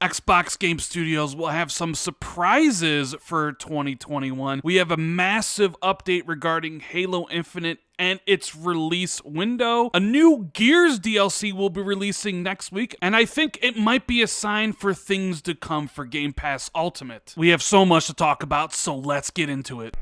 Xbox Game Studios will have some surprises for 2021. We have a massive update regarding Halo Infinite and its release window. A new Gears DLC will be releasing next week, and I think it might be a sign for things to come for Game Pass Ultimate. We have so much to talk about, so let's get into it.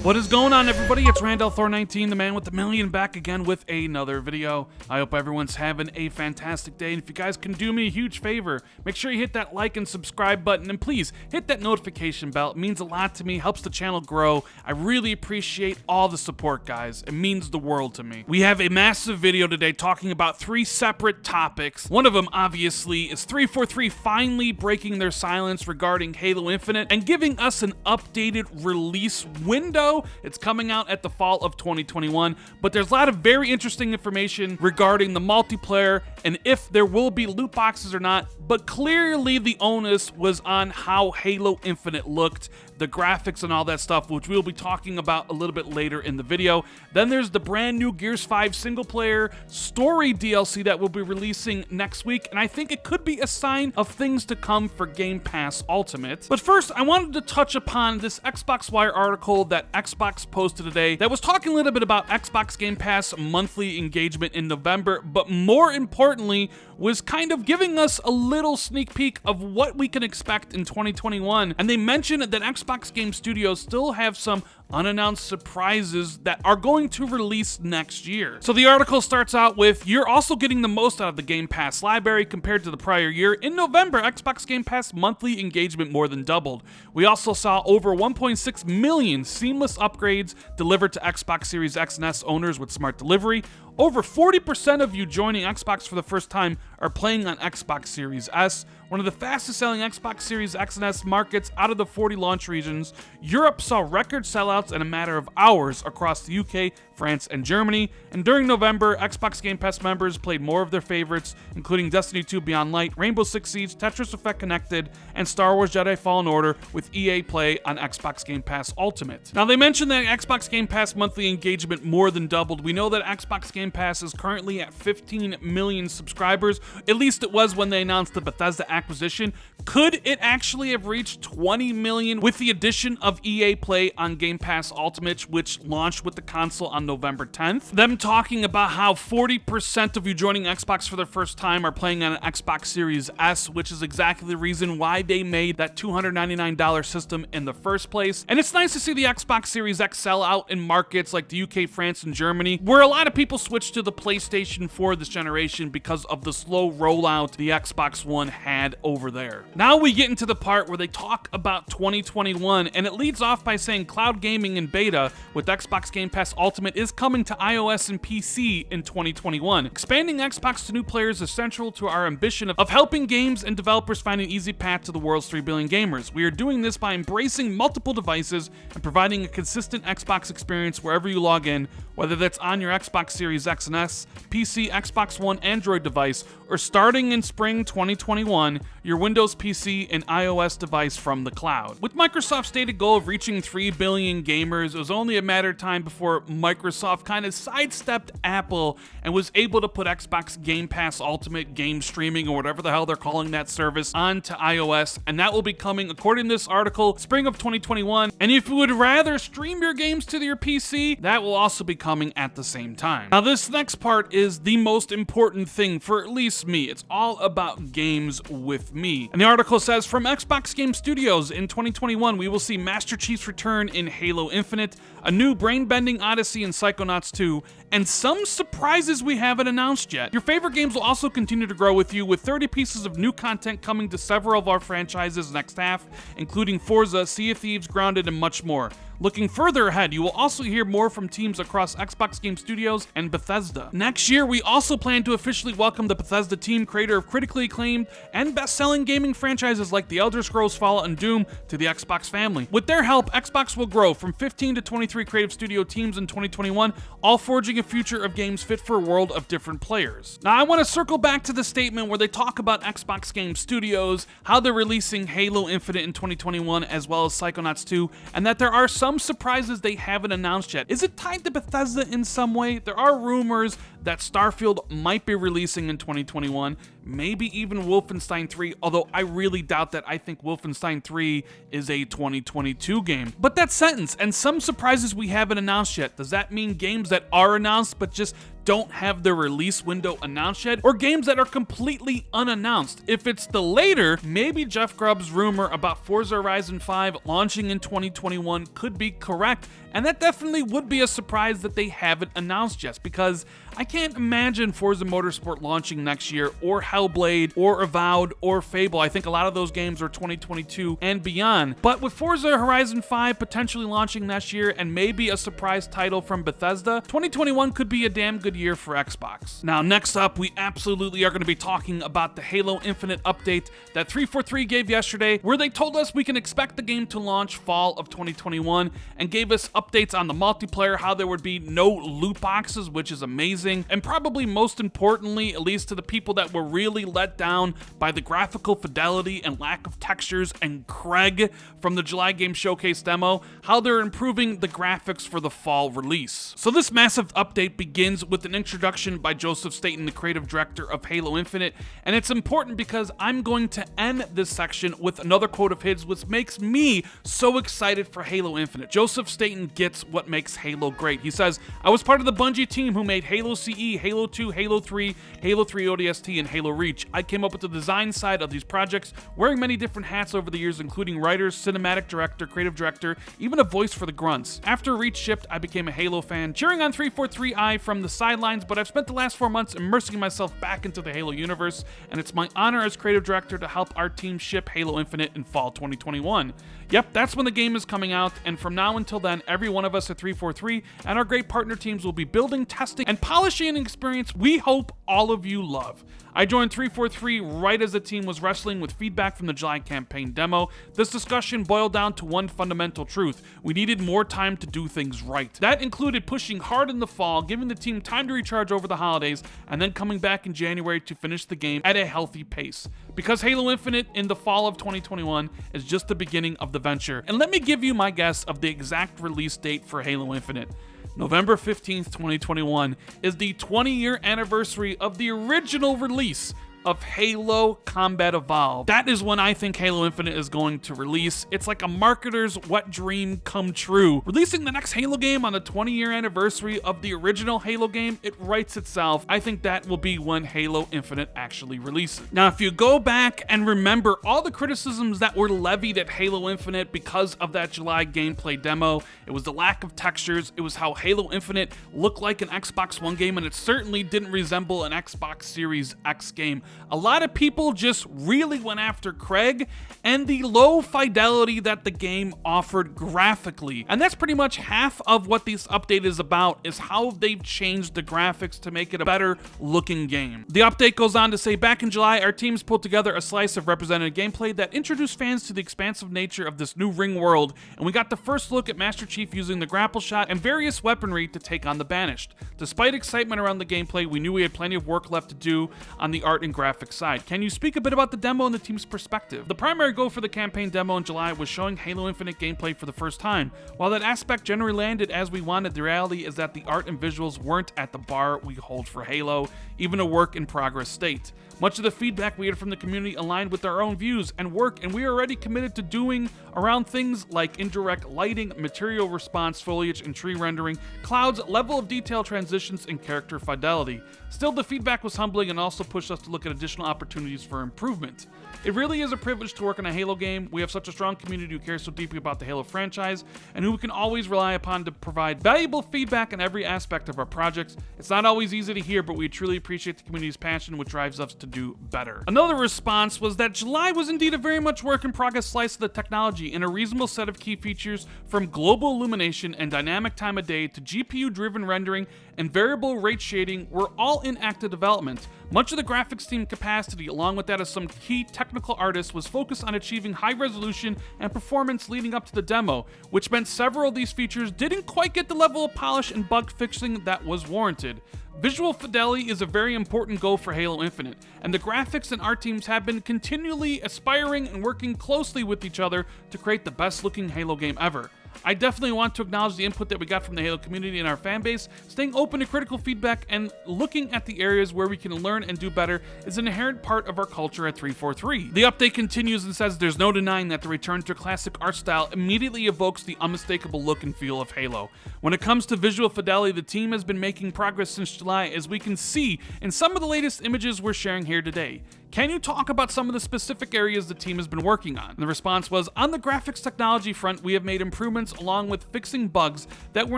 What is going on, everybody? It's Randall Thor19, the man with the million, back again with another video. I hope everyone's having a fantastic day, and if you guys can do me a huge favor, make sure you hit that like and subscribe button, and please hit that notification bell. It means a lot to me, helps the channel grow. I really appreciate all the support, guys. It means the world to me. We have a massive video today talking about 3 separate topics. One of them, obviously, is 343 finally breaking their silence regarding Halo Infinite and giving us an updated release window. It's coming out at the fall of 2021, but there's a lot of very interesting information regarding the multiplayer and if there will be loot boxes or not, but clearly the onus was on how Halo Infinite looked, the graphics and all that stuff, which we'll be talking about a little bit later in the video. Then there's the brand new Gears 5 single player story DLC that will be releasing next week, and I think it could be a sign of things to come for Game Pass Ultimate. But first, I wanted to touch upon this Xbox Wire article that Xbox posted today that was talking a little bit about Xbox Game Pass monthly engagement in November, but more importantly, was kind of giving us a little sneak peek of what we can expect in 2021. And they mentioned that Xbox Game Studios still have some unannounced surprises that are going to release next year. So the article starts out with, you're also getting the most out of the Game Pass library compared to the prior year. In November, Xbox Game Pass monthly engagement more than doubled. We also saw over 1.6 million seamless upgrades delivered to Xbox Series X and S owners with smart delivery. Over 40% of you joining Xbox for the first time are playing on Xbox Series S, one of the fastest selling Xbox Series X and S markets out of the 40 launch regions. Europe saw record sellouts in a matter of hours across the UK, France, and Germany. And during November, Xbox Game Pass members played more of their favorites, including Destiny 2 Beyond Light, Rainbow Six Siege, Tetris Effect Connected, and Star Wars Jedi Fallen Order with EA Play on Xbox Game Pass Ultimate. Now, they mentioned that Xbox Game Pass monthly engagement more than doubled. We know that Xbox Game Pass is currently at 15 million subscribers. At least it was when they announced the Bethesda acquisition. Could it actually have reached 20 million with the addition of EA Play on Game Pass Ultimate, which launched with the console on November 10th? Them talking about how 40% of you joining Xbox for the first time are playing on an Xbox Series S, which is exactly the reason why they made that $299 system in the first place. And it's nice to see the Xbox Series X sell out in markets like the UK, France, and Germany, where a lot of people switched to the PlayStation 4 this generation because of the slow rollout the Xbox One had over there. Now we get into the part where they talk about 2021, and it leads off by saying cloud gaming in beta with Xbox Game Pass Ultimate is coming to iOS and PC in 2021. Expanding Xbox to new players is central to our ambition of helping games and developers find an easy path to the world's 3 billion gamers. We are doing this by embracing multiple devices and providing a consistent Xbox experience wherever you log in, whether that's on your Xbox Series X and S, PC, Xbox One, Android device, or starting in spring 2021, your Windows PC and iOS device from the cloud. With Microsoft's stated goal of reaching 3 billion gamers, it was only a matter of time before Microsoft kind of sidestepped Apple and was able to put Xbox Game Pass Ultimate game streaming, or whatever the hell they're calling that service, onto iOS, and that will be coming, according to this article, spring of 2021. And if you would rather stream your games to your PC, that will also be coming at the same time. Now, this next part is the most important thing for at least me. It's all about games with me. And the article says, from Xbox Game Studios, in 2021, we will see Master Chief's return in Halo Infinite, a new brain-bending Odyssey in Psychonauts 2, and some surprises we haven't announced yet. Your favorite games will also continue to grow with you, with 30 pieces of new content coming to several of our franchises next half, including Forza, Sea of Thieves, Grounded, and much more. Looking further ahead, you will also hear more from teams across Xbox Game Studios and Bethesda. Next year, we also plan to officially welcome the Bethesda team, creator of critically acclaimed and best-selling gaming franchises like The Elder Scrolls Fallout and Doom, to the Xbox family. With their help, Xbox will grow from 15 to 23 creative studio teams in 2021, all forging a future of games fit for a world of different players. Now, I want to circle back to the statement where they talk about Xbox Game Studios, how they're releasing Halo Infinite in 2021 as well as Psychonauts 2, and that there are some some surprises they haven't announced yet. Is it tied to Bethesda in some way? There are rumors that Starfield might be releasing in 2021, maybe even Wolfenstein 3, although I really doubt that. I think Wolfenstein 3 is a 2022 game. But that sentence, and some surprises we haven't announced yet, does that mean games that are announced but just don't have their release window announced yet, or games that are completely unannounced? If it's the later, maybe Jeff Grubb's rumor about Forza Horizon 5 launching in 2021 could be correct, and that definitely would be a surprise that they haven't announced yet, because I can't imagine Forza Motorsport launching next year, or Hellblade, or Avowed, or Fable. I think a lot of those games are 2022 and beyond. But with Forza Horizon 5 potentially launching next year, and maybe a surprise title from Bethesda, 2021 could be a damn good year for Xbox. Now, next up, we absolutely are going to be talking about the Halo Infinite update that 343 gave yesterday, where they told us we can expect the game to launch fall of 2021, and gave us updates on the multiplayer, how there would be no loot boxes, which is amazing, and probably most importantly, at least to the people that were really let down by the graphical fidelity and lack of textures and Craig from the July Game Showcase demo, how they're improving the graphics for the fall release. So this massive update begins with an introduction by Joseph Staten, the creative director of Halo Infinite, and it's important because I'm going to end this section with another quote of his, which makes me so excited for Halo Infinite. Joseph Staten gets what makes Halo great. He says, "I was part of the Bungie team who made Halo CE, Halo 2, Halo 3, Halo 3 ODST, and Halo Reach. I came up with the design side of these projects, wearing many different hats over the years, including writer, cinematic director, creative director, even a voice for the grunts. After Reach shipped, I became a Halo fan, cheering on 343i from the sidelines, but I've spent the last 4 months immersing myself back into the Halo universe, and it's my honor as creative director to help our team ship Halo Infinite in fall 2021. Yep, that's when the game is coming out, and from now until then, every one of us at 343 and our great partner teams will be building, testing, and polishing an experience we hope all of you love. I joined 343 right as the team was wrestling with feedback from the July campaign demo. This discussion boiled down to one fundamental truth: we needed more time to do things right. That included pushing hard in the fall, giving the team time to recharge over the holidays, and then coming back in January to finish the game at a healthy pace. Because Halo Infinite in the fall of 2021 is just the beginning of the venture. And let me give you my guess of the exact release date for Halo Infinite. November 15th, 2021 is the 20-year anniversary of the original release of Halo Combat Evolved. That is when I think Halo Infinite is going to release. It's like a marketer's wet dream come true. Releasing the next Halo game on the 20-year anniversary of the original Halo game, it writes itself. I think that will be when Halo Infinite actually releases. Now, if you go back and remember all the criticisms that were levied at Halo Infinite because of that July gameplay demo, it was the lack of textures, it was how Halo Infinite looked like an Xbox One game, and it certainly didn't resemble an Xbox Series X game. A lot of people just really went after Craig and the low fidelity that the game offered graphically. And that's pretty much half of what this update is about, is how they've changed the graphics to make it a better looking game. The update goes on to say, back in July, our teams pulled together a slice of representative gameplay that introduced fans to the expansive nature of this new ring world, and we got the first look at Master Chief using the grapple shot and various weaponry to take on the Banished. Despite excitement around the gameplay, we knew we had plenty of work left to do on the art and graphics side. Can you speak a bit about the demo and the team's perspective? The primary goal for the campaign demo in July was showing Halo Infinite gameplay for the first time. While that aspect generally landed as we wanted, the reality is that the art and visuals weren't at the bar we hold for Halo, even a work in progress state. Much of the feedback we had from the community aligned with our own views and work, and we are already committed to doing around things like indirect lighting, material response, foliage and tree rendering, clouds, level of detail transitions, and character fidelity. Still, the feedback was humbling and also pushed us to look at additional opportunities for improvement. It really is a privilege to work on a Halo game. We have such a strong community who cares so deeply about the Halo franchise and who we can always rely upon to provide valuable feedback in every aspect of our projects. It's not always easy to hear, but we truly appreciate the community's passion, which drives us to do better. Another response was that July was indeed a very much work in progress slice of the technology, and a reasonable set of key features from global illumination and dynamic time of day to GPU driven rendering and variable rate shading were all in active development. Much of the graphics team capacity, along with that of some key technical artists, was focused on achieving high resolution and performance leading up to the demo, which meant several of these features didn't quite get the level of polish and bug fixing that was warranted. Visual fidelity is a very important goal for Halo Infinite, and the graphics and art teams have been continually aspiring and working closely with each other to create the best looking Halo game ever. I definitely want to acknowledge the input that we got from the Halo community and our fan base. Staying open to critical feedback and looking at the areas where we can learn and do better is an inherent part of our culture at 343. The update continues and says there's no denying that the return to classic art style immediately evokes the unmistakable look and feel of Halo. When it comes to visual fidelity, the team has been making progress since July, as we can see in some of the latest images we're sharing here today. Can you talk about some of the specific areas the team has been working on? And the response was, on the graphics technology front, we have made improvements along with fixing bugs that were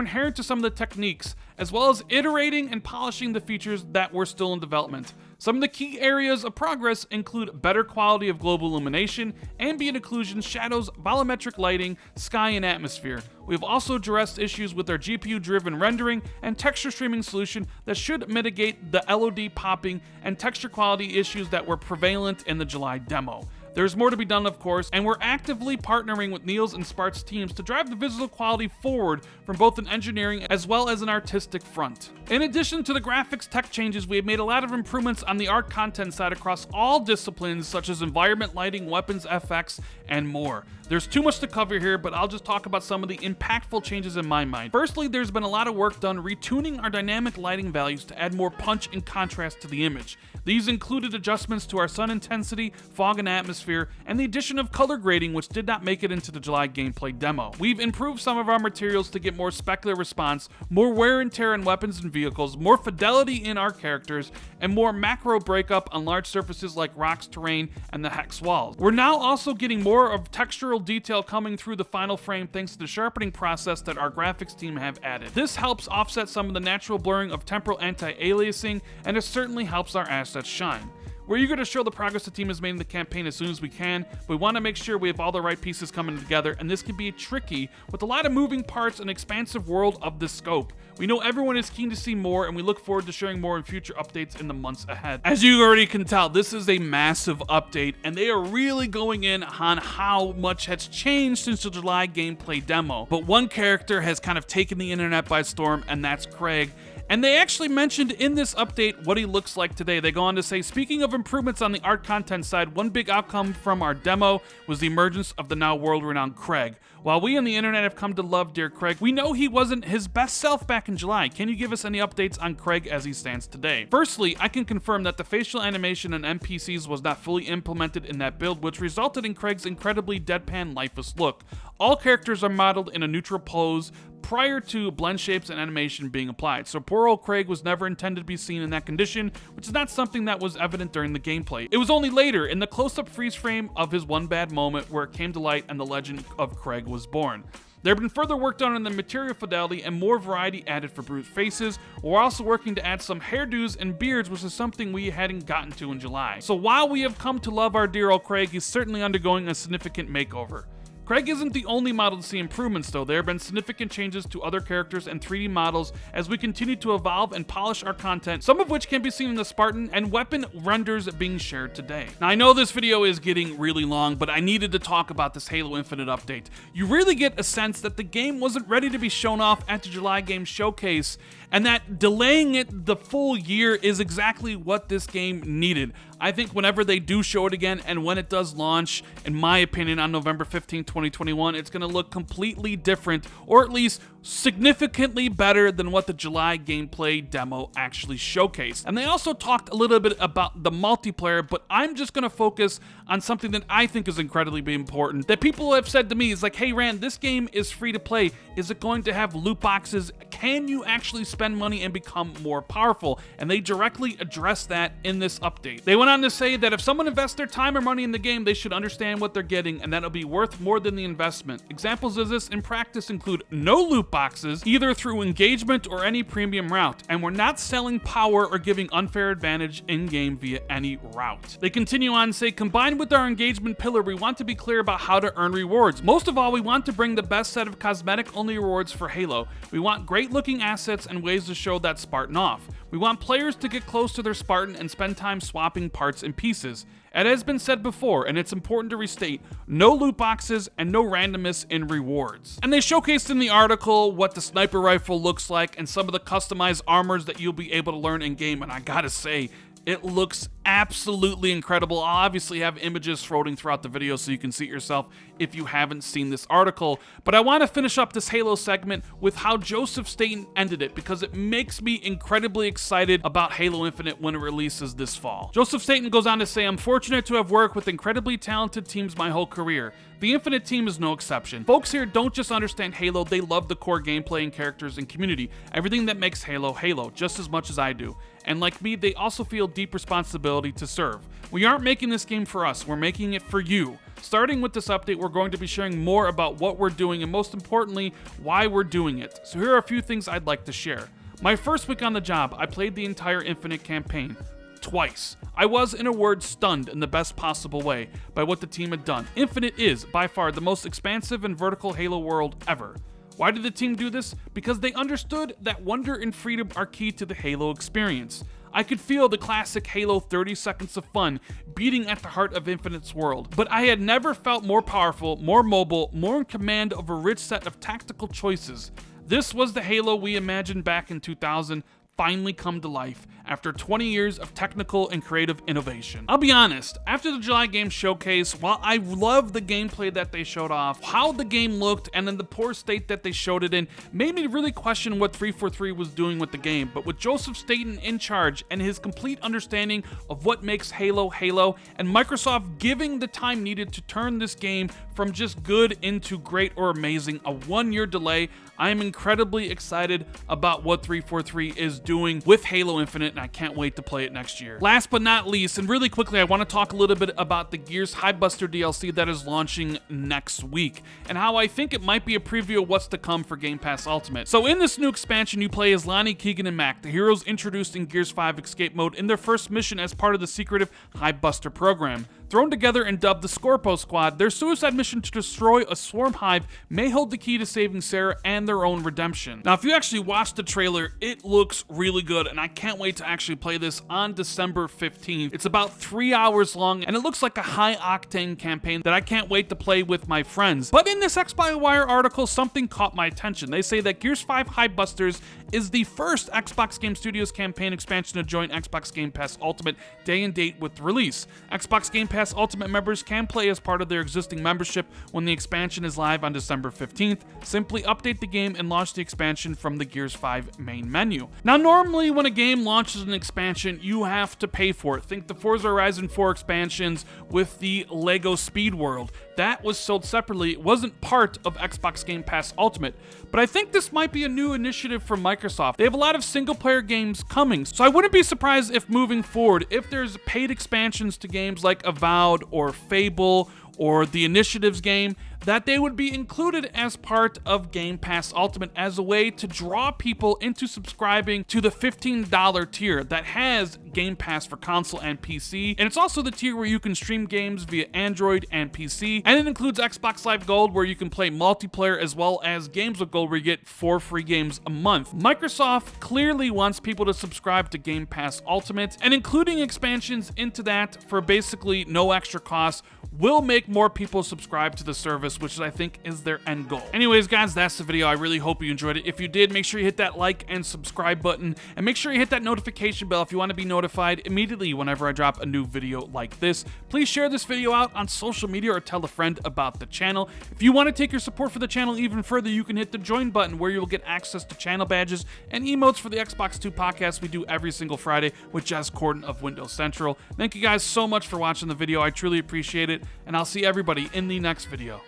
inherent to some of the techniques, as well as iterating and polishing the features that were still in development. Some of the key areas of progress include better quality of global illumination, ambient occlusion, shadows, volumetric lighting, sky, and atmosphere. We have also addressed issues with our GPU-driven rendering and texture streaming solution that should mitigate the LOD popping and texture quality issues that were prevalent in the July demo. There's more to be done, of course, and we're actively partnering with Neil's and Spart's teams to drive the visual quality forward from both an engineering as well as an artistic front. In addition to the graphics tech changes, we have made a lot of improvements on the art content side across all disciplines such as environment lighting, weapons, FX, and more. There's too much to cover here, but I'll just talk about some of the impactful changes in my mind. Firstly, there's been a lot of work done retuning our dynamic lighting values to add more punch and contrast to the image. These included adjustments to our sun intensity, fog and atmosphere, and the addition of color grading, which did not make it into the July gameplay demo. We've improved some of our materials to get more specular response, more wear and tear in weapons and vehicles, more fidelity in our characters, and more macro breakup on large surfaces like rocks, terrain, and the hex walls. We're now also getting more of textural detail coming through the final frame thanks to the sharpening process that our graphics team have added. This helps offset some of the natural blurring of temporal anti-aliasing, and it certainly helps our assets shine. We're eager to show the progress the team has made in the campaign as soon as we can, but we want to make sure we have all the right pieces coming together, and this can be tricky with a lot of moving parts and expansive world of this scope. We know everyone is keen to see more, and we look forward to sharing more in future updates in the months ahead. As you already can tell, this is a massive update, and they are really going in on how much has changed since the July gameplay demo. But one character has kind of taken the internet by storm, and that's Craig. And they actually mentioned in this update what he looks like today. They go on to say, speaking of improvements on the art content side, one big outcome from our demo was the emergence of the now world-renowned Craig. While we on the internet have come to love dear Craig, we know he wasn't his best self back in July. Can you give us any updates on Craig as he stands today? Firstly, I can confirm that the facial animation and NPCs was not fully implemented in that build, which resulted in Craig's incredibly deadpan, lifeless look. All characters are modeled in a neutral pose prior to blend shapes and animation being applied, so poor old Craig was never intended to be seen in that condition, which is not something that was evident during the gameplay. It was only later, in the close-up freeze frame of his one bad moment, where it came to light and the legend of Craig was born. There have been further work done on the material fidelity and more variety added for brute faces. We're also working to add some hairdos and beards, which is something we hadn't gotten to in July. So while we have come to love our dear old Craig, he's certainly undergoing a significant makeover. Craig isn't the only model to see improvements though. There have been significant changes to other characters and 3D models as we continue to evolve and polish our content, some of which can be seen in the Spartan and weapon renders being shared today. Now I know this video is getting really long, but I needed to talk about this Halo Infinite update. You really get a sense that the game wasn't ready to be shown off at the July Game Showcase, and that delaying it the full year is exactly what this game needed. I think whenever they do show it again, and when it does launch, in my opinion, on November 15, 2021, it's going to look completely different, or at least significantly better than what the July gameplay demo actually showcased. And they also talked a little bit about the multiplayer, but I'm just going to focus on something that I think is incredibly important, that people have said to me is like, hey Rand, this game is free to play. Is it going to have loot boxes? Can you actually spend money and become more powerful? And they directly address that in this update. They went on to say that if someone invests their time or money in the game, they should understand what they're getting, and that'll be worth more than the investment. Examples of this in practice include no loot boxes, either through engagement or any premium route, and we're not selling power or giving unfair advantage in-game via any route. They continue on to say, combined with our engagement pillar, we want to be clear about how to earn rewards. Most of all, we want to bring the best set of cosmetic-only rewards for Halo. We want great-looking assets and ways to show that Spartan off. We want players to get close to their Spartan and spend time swapping parts and pieces. It has been said before, and it's important to restate, no loot boxes and no randomness in rewards. And they showcased in the article what the sniper rifle looks like and some of the customized armors that you'll be able to learn in game, and I gotta say, it looks absolutely incredible. I'll obviously have images floating throughout the video so you can see it yourself if you haven't seen this article. But I want to finish up this Halo segment with how Joseph Staten ended it, because it makes me incredibly excited about Halo Infinite when it releases this fall. Joseph Staten goes on to say, "I'm fortunate to have worked with incredibly talented teams my whole career. The Infinite team is no exception. Folks here don't just understand Halo, they love the core gameplay and characters and community, everything that makes Halo Halo, just as much as I do. And like me, they also feel deep responsibility to serve. We aren't making this game for us, we're making it for you. Starting with this update, we're going to be sharing more about what we're doing and most importantly, why we're doing it. So here are a few things I'd like to share. My first week on the job, I played the entire Infinite campaign. Twice. I was, in a word, stunned in the best possible way by what the team had done. Infinite is, by far, the most expansive and vertical Halo world ever. Why did the team do this? Because they understood that wonder and freedom are key to the Halo experience. I could feel the classic Halo 30 seconds of fun beating at the heart of Infinite's world, but I had never felt more powerful, more mobile, more in command of a rich set of tactical choices. This was the Halo we imagined back in 2000, finally come to life after 20 years of technical and creative innovation. I'll be honest, after the July Game Showcase, while I love the gameplay that they showed off, how the game looked, and in the poor state that they showed it in, made me really question what 343 was doing with the game. But with Joseph Staten in charge and his complete understanding of what makes Halo Halo, and Microsoft giving the time needed to turn this game from just good into great or amazing, a 1-year delay, I am incredibly excited about what 343 is doing with Halo Infinite, and I can't wait to play it next year. Last but not least, and really quickly, I want to talk a little bit about the Gears Highbuster DLC that is launching next week, and how I think it might be a preview of what's to come for Game Pass Ultimate. So in this new expansion, you play as Lonnie, Keegan, and Mac, the heroes introduced in Gears 5 Escape Mode in their first mission as part of the secretive Highbuster program. Thrown together and dubbed the Scorpo Squad, their suicide mission to destroy a swarm hive may hold the key to saving Sarah and their own redemption. Now, if you actually watch the trailer, it looks really good, and I can't wait to actually play this on December 15th. It's about 3 hours long, and it looks like a high-octane campaign that I can't wait to play with my friends. But in this X-Wire article, something caught my attention. They say that Gears 5 Highbusters is the first Xbox Game Studios campaign expansion to join Xbox Game Pass Ultimate day and date with the release. Xbox Game Pass Ultimate members can play as part of their existing membership when the expansion is live on December 15th. Simply update the game and launch the expansion from the Gears 5 main menu. Now, normally when a game launches an expansion, you have to pay for it. Think the Forza Horizon 4 expansions with the Lego Speed World. That was sold separately. It wasn't part of Xbox Game Pass Ultimate. But I think this might be a new initiative from Microsoft. They have a lot of single-player games coming, so I wouldn't be surprised if moving forward, if there's paid expansions to games like Avowed or Fable or the Initiatives game, that they would be included as part of Game Pass Ultimate as a way to draw people into subscribing to the $15 tier that has Game Pass for console and PC, and it's also the tier where you can stream games via Android and PC, and it includes Xbox Live Gold where you can play multiplayer, as well as Games with Gold where you get 4 free games a month. Microsoft clearly wants people to subscribe to Game Pass Ultimate, and including expansions into that for basically no extra cost will make more people subscribe to the service, which I think is their end goal. Anyways, guys, that's the video. I really hope you enjoyed it. If you did, make sure you hit that like and subscribe button, and make sure you hit that notification bell if you want to be notified immediately whenever I drop a new video like this. Please share this video out on social media or tell a friend about the channel. If you want to take your support for the channel even further, you can hit the join button where you will get access to channel badges and emotes for the Xbox 2 podcast we do every single Friday with Jez Corden of Windows Central. Thank you guys so much for watching the video. I truly appreciate it, and I'll see everybody in the next video.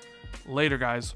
Later, guys.